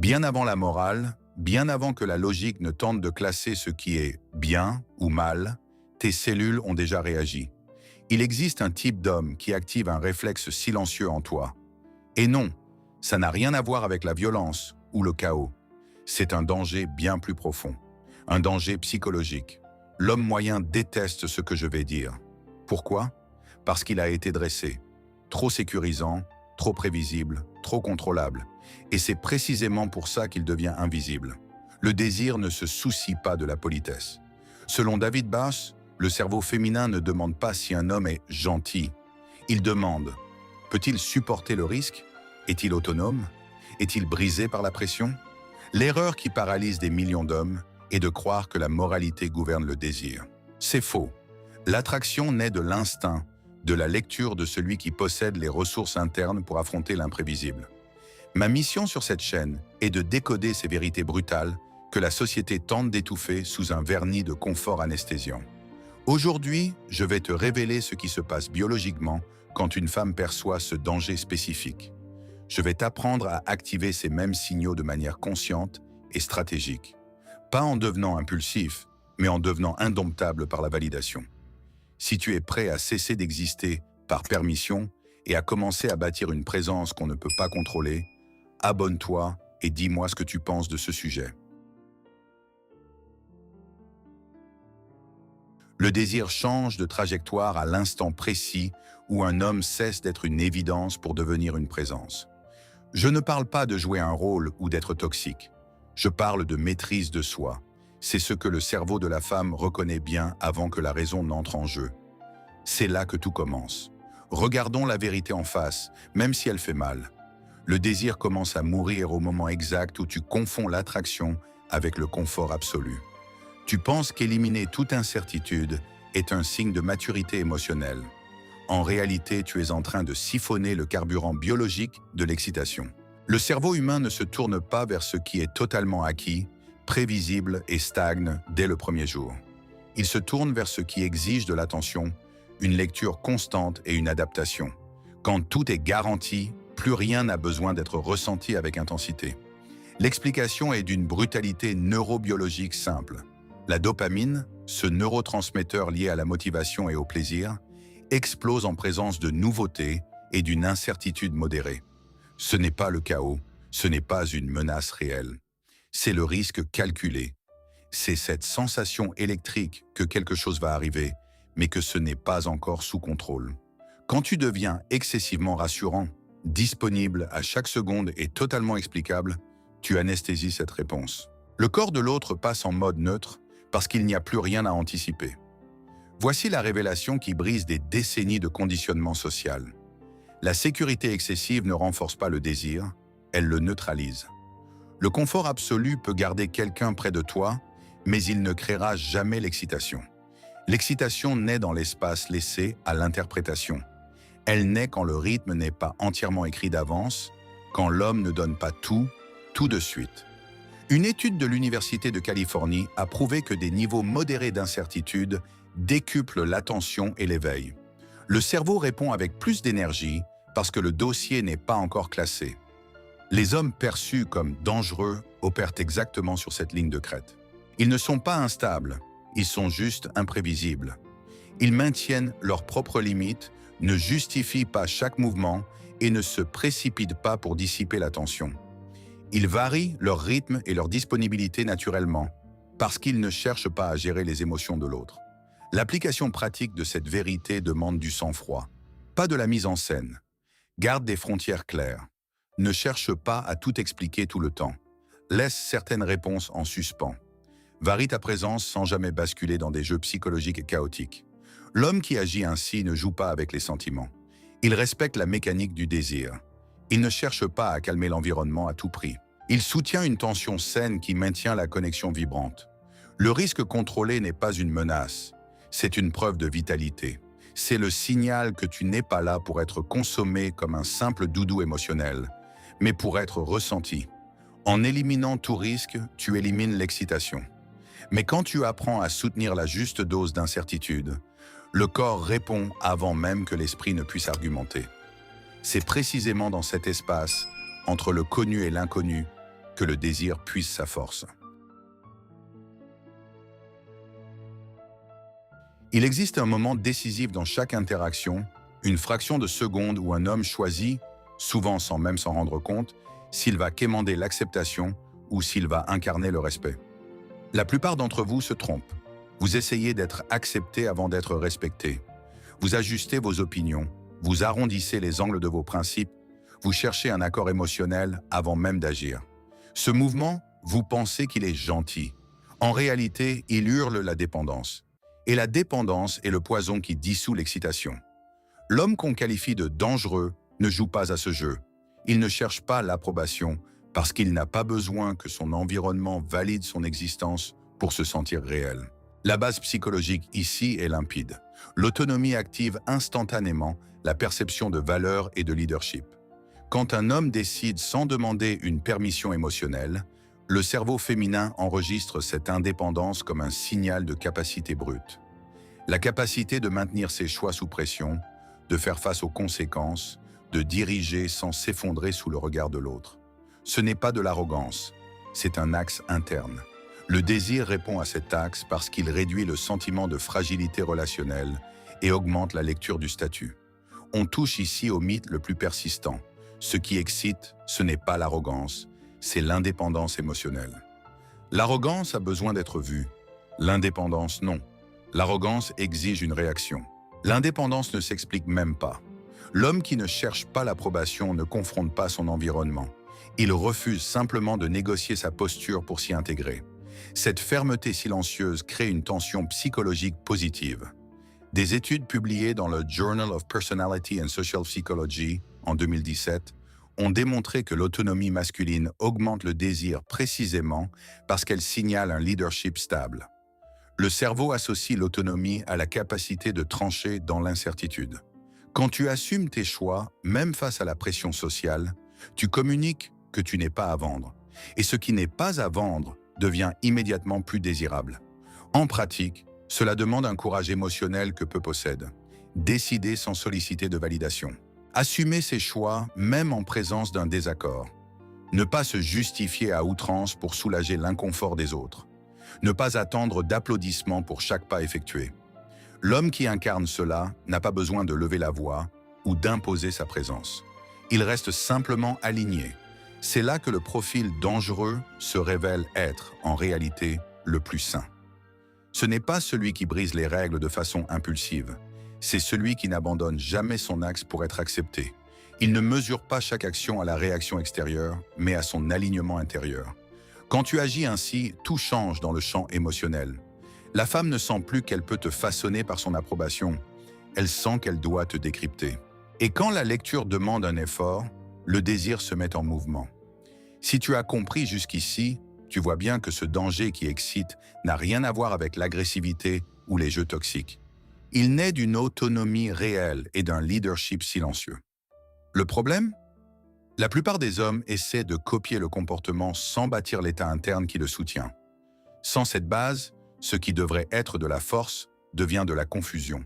Bien avant la morale, bien avant que la logique ne tente de classer ce qui est bien ou mal, tes cellules ont déjà réagi. Il existe un type d'homme qui active un réflexe silencieux en toi. Et non, ça n'a rien à voir avec la violence ou le chaos. C'est un danger bien plus profond, un danger psychologique. L'homme moyen déteste ce que je vais dire. Pourquoi? Parce qu'il a été dressé. Trop sécurisant, trop prévisible, trop contrôlable. Et c'est précisément pour ça qu'il devient invisible. Le désir ne se soucie pas de la politesse. Selon David Bass, le cerveau féminin ne demande pas si un homme est gentil. Il demande, peut-il supporter le risque? Est-il autonome? Est-il brisé par la pression? L'erreur qui paralyse des millions d'hommes est de croire que la moralité gouverne le désir. C'est faux. L'attraction naît de l'instinct, de la lecture de celui qui possède les ressources internes pour affronter l'imprévisible. Ma mission sur cette chaîne est de décoder ces vérités brutales que la société tente d'étouffer sous un vernis de confort anesthésiant. Aujourd'hui, je vais te révéler ce qui se passe biologiquement quand une femme perçoit ce danger spécifique. Je vais t'apprendre à activer ces mêmes signaux de manière consciente et stratégique. Pas en devenant impulsif, mais en devenant indomptable par la validation. Si tu es prêt à cesser d'exister par permission et à commencer à bâtir une présence qu'on ne peut pas contrôler, abonne-toi et dis-moi ce que tu penses de ce sujet. Le désir change de trajectoire à l'instant précis où un homme cesse d'être une évidence pour devenir une présence. Je ne parle pas de jouer un rôle ou d'être toxique. Je parle de maîtrise de soi. C'est ce que le cerveau de la femme reconnaît bien avant que la raison n'entre en jeu. C'est là que tout commence. Regardons la vérité en face, même si elle fait mal. Le désir commence à mourir au moment exact où tu confonds l'attraction avec le confort absolu. Tu penses qu'éliminer toute incertitude est un signe de maturité émotionnelle. En réalité, tu es en train de siphonner le carburant biologique de l'excitation. Le cerveau humain ne se tourne pas vers ce qui est totalement acquis, prévisible et stagne dès le premier jour. Il se tourne vers ce qui exige de l'attention, une lecture constante et une adaptation. Quand tout est garanti, plus rien n'a besoin d'être ressenti avec intensité. L'explication est d'une brutalité neurobiologique simple. La dopamine, ce neurotransmetteur lié à la motivation et au plaisir, explose en présence de nouveautés et d'une incertitude modérée. Ce n'est pas le chaos, ce n'est pas une menace réelle. C'est le risque calculé. C'est cette sensation électrique que quelque chose va arriver, mais que ce n'est pas encore sous contrôle. Quand tu deviens excessivement rassurant, disponible à chaque seconde et totalement explicable, tu anesthésies cette réponse. Le corps de l'autre passe en mode neutre parce qu'il n'y a plus rien à anticiper. Voici la révélation qui brise des décennies de conditionnement social. La sécurité excessive ne renforce pas le désir, elle le neutralise. Le confort absolu peut garder quelqu'un près de toi, mais il ne créera jamais l'excitation. L'excitation naît dans l'espace laissé à l'interprétation. Elle naît quand le rythme n'est pas entièrement écrit d'avance, quand l'homme ne donne pas tout de suite. Une étude de l'Université de Californie a prouvé que des niveaux modérés d'incertitude décuplent l'attention et l'éveil. Le cerveau répond avec plus d'énergie parce que le dossier n'est pas encore classé. Les hommes perçus comme dangereux opèrent exactement sur cette ligne de crête. Ils ne sont pas instables, ils sont juste imprévisibles. Ils maintiennent leurs propres limites, ne justifient pas chaque mouvement et ne se précipitent pas pour dissiper l'attention. Ils varient leur rythme et leur disponibilité naturellement, parce qu'ils ne cherchent pas à gérer les émotions de l'autre. L'application pratique de cette vérité demande du sang-froid, pas de la mise en scène. Garde des frontières claires. Ne cherche pas à tout expliquer tout le temps. Laisse certaines réponses en suspens. Varie ta présence sans jamais basculer dans des jeux psychologiques chaotiques. L'homme qui agit ainsi ne joue pas avec les sentiments. Il respecte la mécanique du désir. Il ne cherche pas à calmer l'environnement à tout prix. Il soutient une tension saine qui maintient la connexion vibrante. Le risque contrôlé n'est pas une menace, c'est une preuve de vitalité. C'est le signal que tu n'es pas là pour être consommé comme un simple doudou émotionnel, mais pour être ressenti. En éliminant tout risque, tu élimines l'excitation. Mais quand tu apprends à soutenir la juste dose d'incertitude, le corps répond avant même que l'esprit ne puisse argumenter. C'est précisément dans cet espace, entre le connu et l'inconnu, que le désir puise sa force. Il existe un moment décisif dans chaque interaction, une fraction de seconde où un homme choisit, souvent sans même s'en rendre compte, s'il va quémander l'acceptation ou s'il va incarner le respect. La plupart d'entre vous se trompent. Vous essayez d'être accepté avant d'être respecté. Vous ajustez vos opinions, vous arrondissez les angles de vos principes, vous cherchez un accord émotionnel avant même d'agir. Ce mouvement, vous pensez qu'il est gentil. En réalité, il hurle la dépendance. Et la dépendance est le poison qui dissout l'excitation. L'homme qu'on qualifie de dangereux ne joue pas à ce jeu. Il ne cherche pas l'approbation parce qu'il n'a pas besoin que son environnement valide son existence pour se sentir réel. La base psychologique ici est limpide. L'autonomie active instantanément la perception de valeur et de leadership. Quand un homme décide sans demander une permission émotionnelle, le cerveau féminin enregistre cette indépendance comme un signal de capacité brute. La capacité de maintenir ses choix sous pression, de faire face aux conséquences, de diriger sans s'effondrer sous le regard de l'autre. Ce n'est pas de l'arrogance, c'est un axe interne. Le désir répond à cet axe parce qu'il réduit le sentiment de fragilité relationnelle et augmente la lecture du statut. On touche ici au mythe le plus persistant. Ce qui excite, ce n'est pas l'arrogance, c'est l'indépendance émotionnelle. L'arrogance a besoin d'être vue, l'indépendance non. L'arrogance exige une réaction. L'indépendance ne s'explique même pas. L'homme qui ne cherche pas l'approbation ne confronte pas son environnement. Il refuse simplement de négocier sa posture pour s'y intégrer. Cette fermeté silencieuse crée une tension psychologique positive. Des études publiées dans le Journal of Personality and Social Psychology en 2017 ont démontré que l'autonomie masculine augmente le désir précisément parce qu'elle signale un leadership stable. Le cerveau associe l'autonomie à la capacité de trancher dans l'incertitude. Quand tu assumes tes choix, même face à la pression sociale, tu communiques que tu n'es pas à vendre. Et ce qui n'est pas à vendre devient immédiatement plus désirable. En pratique, cela demande un courage émotionnel que peu possèdent. Décider sans solliciter de validation. Assumer ses choix, même en présence d'un désaccord. Ne pas se justifier à outrance pour soulager l'inconfort des autres. Ne pas attendre d'applaudissements pour chaque pas effectué. L'homme qui incarne cela n'a pas besoin de lever la voix ou d'imposer sa présence. Il reste simplement aligné. C'est là que le profil dangereux se révèle être, en réalité, le plus sain. Ce n'est pas celui qui brise les règles de façon impulsive. C'est celui qui n'abandonne jamais son axe pour être accepté. Il ne mesure pas chaque action à la réaction extérieure, mais à son alignement intérieur. Quand tu agis ainsi, tout change dans le champ émotionnel. La femme ne sent plus qu'elle peut te façonner par son approbation. Elle sent qu'elle doit te décrypter. Et quand la lecture demande un effort, le désir se met en mouvement. Si tu as compris jusqu'ici, tu vois bien que ce danger qui excite n'a rien à voir avec l'agressivité ou les jeux toxiques. Il naît d'une autonomie réelle et d'un leadership silencieux. Le problème ? La plupart des hommes essaient de copier le comportement sans bâtir l'état interne qui le soutient. Sans cette base, ce qui devrait être de la force devient de la confusion.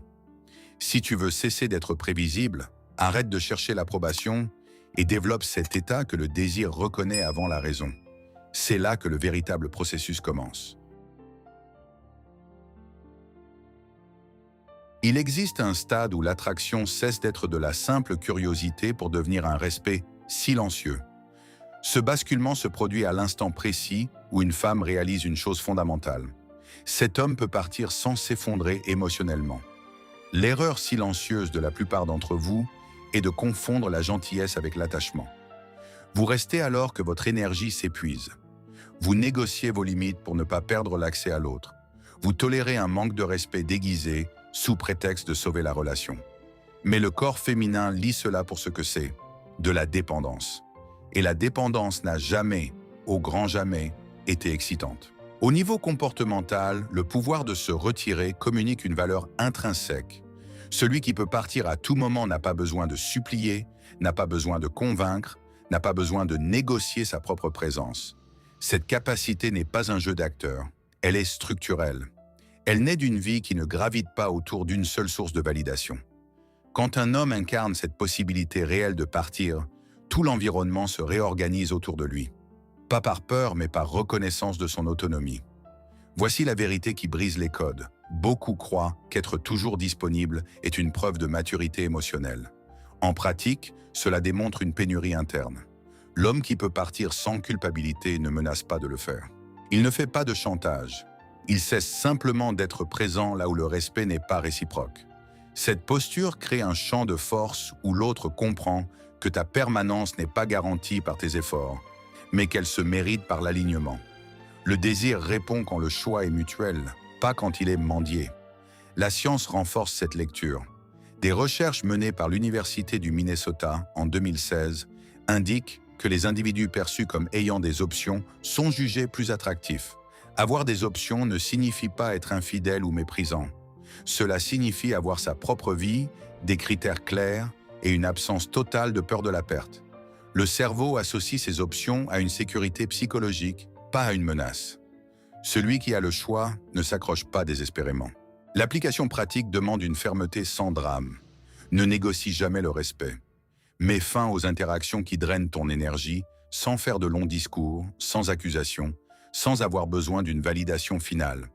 Si tu veux cesser d'être prévisible, arrête de chercher l'approbation et développe cet état que le désir reconnaît avant la raison. C'est là que le véritable processus commence. Il existe un stade où l'attraction cesse d'être de la simple curiosité pour devenir un respect silencieux. Ce basculement se produit à l'instant précis où une femme réalise une chose fondamentale. Cet homme peut partir sans s'effondrer émotionnellement. L'erreur silencieuse de la plupart d'entre vous est de confondre la gentillesse avec l'attachement. Vous restez alors que votre énergie s'épuise. Vous négociez vos limites pour ne pas perdre l'accès à l'autre. Vous tolérez un manque de respect déguisé sous prétexte de sauver la relation. Mais le corps féminin lit cela pour ce que c'est, de la dépendance. Et la dépendance n'a jamais, au grand jamais, été excitante. Au niveau comportemental, le pouvoir de se retirer communique une valeur intrinsèque. Celui qui peut partir à tout moment n'a pas besoin de supplier, n'a pas besoin de convaincre, n'a pas besoin de négocier sa propre présence. Cette capacité n'est pas un jeu d'acteur, elle est structurelle. Elle naît d'une vie qui ne gravite pas autour d'une seule source de validation. Quand un homme incarne cette possibilité réelle de partir, tout l'environnement se réorganise autour de lui. Pas par peur, mais par reconnaissance de son autonomie. Voici la vérité qui brise les codes. Beaucoup croient qu'être toujours disponible est une preuve de maturité émotionnelle. En pratique, cela démontre une pénurie interne. L'homme qui peut partir sans culpabilité ne menace pas de le faire. Il ne fait pas de chantage. Il cesse simplement d'être présent là où le respect n'est pas réciproque. Cette posture crée un champ de force où l'autre comprend que ta permanence n'est pas garantie par tes efforts, mais qu'elle se mérite par l'alignement. Le désir répond quand le choix est mutuel, pas quand il est mendié. La science renforce cette lecture. Des recherches menées par l'Université du Minnesota en 2016 indiquent que les individus perçus comme ayant des options sont jugés plus attractifs. Avoir des options ne signifie pas être infidèle ou méprisant. Cela signifie avoir sa propre vie, des critères clairs et une absence totale de peur de la perte. Le cerveau associe ces options à une sécurité psychologique, pas à une menace. Celui qui a le choix ne s'accroche pas désespérément. L'application pratique demande une fermeté sans drame. Ne négocie jamais le respect. Mets fin aux interactions qui drainent ton énergie, sans faire de longs discours, sans accusation, sans avoir besoin d'une validation finale.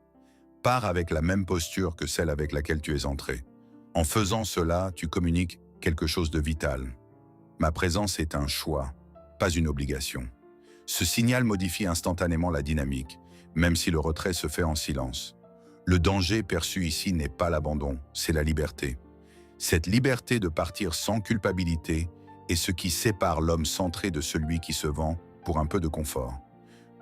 Pars avec la même posture que celle avec laquelle tu es entré. En faisant cela, tu communiques quelque chose de vital. Ma présence est un choix, pas une obligation. Ce signal modifie instantanément la dynamique, même si le retrait se fait en silence. Le danger perçu ici n'est pas l'abandon, c'est la liberté. Cette liberté de partir sans culpabilité est ce qui sépare l'homme centré de celui qui se vend pour un peu de confort.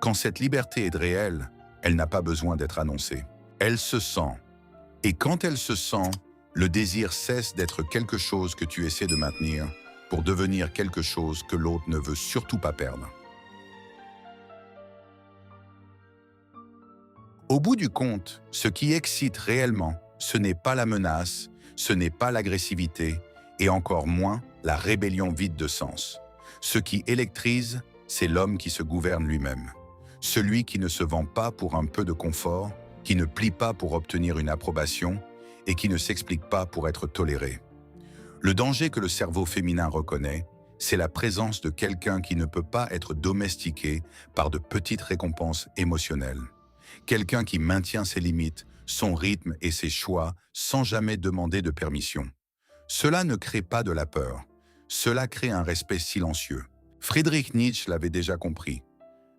Quand cette liberté est réelle, elle n'a pas besoin d'être annoncée. Elle se sent. Et quand elle se sent, le désir cesse d'être quelque chose que tu essaies de maintenir pour devenir quelque chose que l'autre ne veut surtout pas perdre. Au bout du compte, ce qui excite réellement, ce n'est pas la menace, ce n'est pas l'agressivité, et encore moins la rébellion vide de sens. Ce qui électrise, c'est l'homme qui se gouverne lui-même. Celui qui ne se vend pas pour un peu de confort, qui ne plie pas pour obtenir une approbation, et qui ne s'explique pas pour être toléré. Le danger que le cerveau féminin reconnaît, c'est la présence de quelqu'un qui ne peut pas être domestiqué par de petites récompenses émotionnelles. Quelqu'un qui maintient ses limites, son rythme et ses choix sans jamais demander de permission. Cela ne crée pas de la peur. Cela crée un respect silencieux. Friedrich Nietzsche l'avait déjà compris.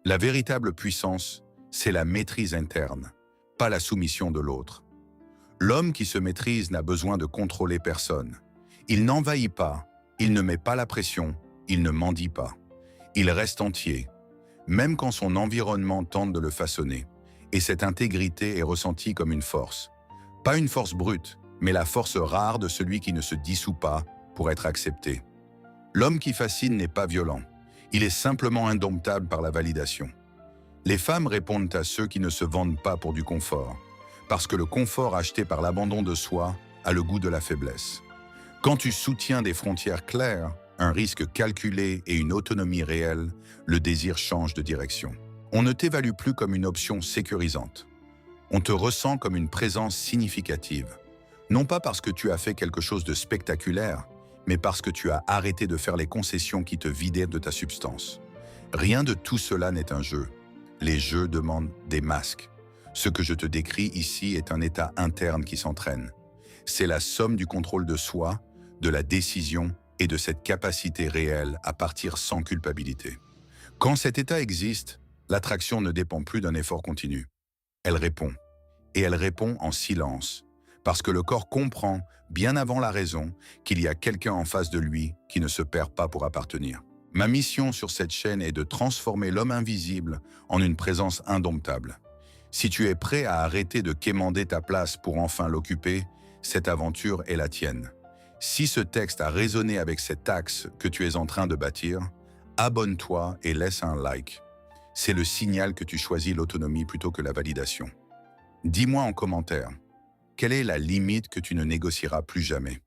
La véritable puissance, c'est la maîtrise interne, pas la soumission de l'autre. L'homme qui se maîtrise n'a besoin de contrôler personne. Il n'envahit pas, il ne met pas la pression, il ne mendie pas. Il reste entier, même quand son environnement tente de le façonner. Et cette intégrité est ressentie comme une force. Pas une force brute, mais la force rare de celui qui ne se dissout pas pour être accepté. L'homme qui fascine n'est pas violent. Il est simplement indomptable par la validation. Les femmes répondent à ceux qui ne se vendent pas pour du confort, parce que le confort acheté par l'abandon de soi a le goût de la faiblesse. Quand tu soutiens des frontières claires, un risque calculé et une autonomie réelle, le désir change de direction. On ne t'évalue plus comme une option sécurisante. On te ressent comme une présence significative. Non pas parce que tu as fait quelque chose de spectaculaire, mais parce que tu as arrêté de faire les concessions qui te vidaient de ta substance. Rien de tout cela n'est un jeu. Les jeux demandent des masques. Ce que je te décris ici est un état interne qui s'entraîne. C'est la somme du contrôle de soi, de la décision et de cette capacité réelle à partir sans culpabilité. Quand cet état existe, l'attraction ne dépend plus d'un effort continu. Elle répond. Et elle répond en silence, parce que le corps comprend, bien avant la raison, qu'il y a quelqu'un en face de lui qui ne se perd pas pour appartenir. Ma mission sur cette chaîne est de transformer l'homme invisible en une présence indomptable. Si tu es prêt à arrêter de quémander ta place pour enfin l'occuper, cette aventure est la tienne. Si ce texte a résonné avec cet axe que tu es en train de bâtir, abonne-toi et laisse un like. C'est le signal que tu choisis l'autonomie plutôt que la validation. Dis-moi en commentaire, quelle est la limite que tu ne négocieras plus jamais ?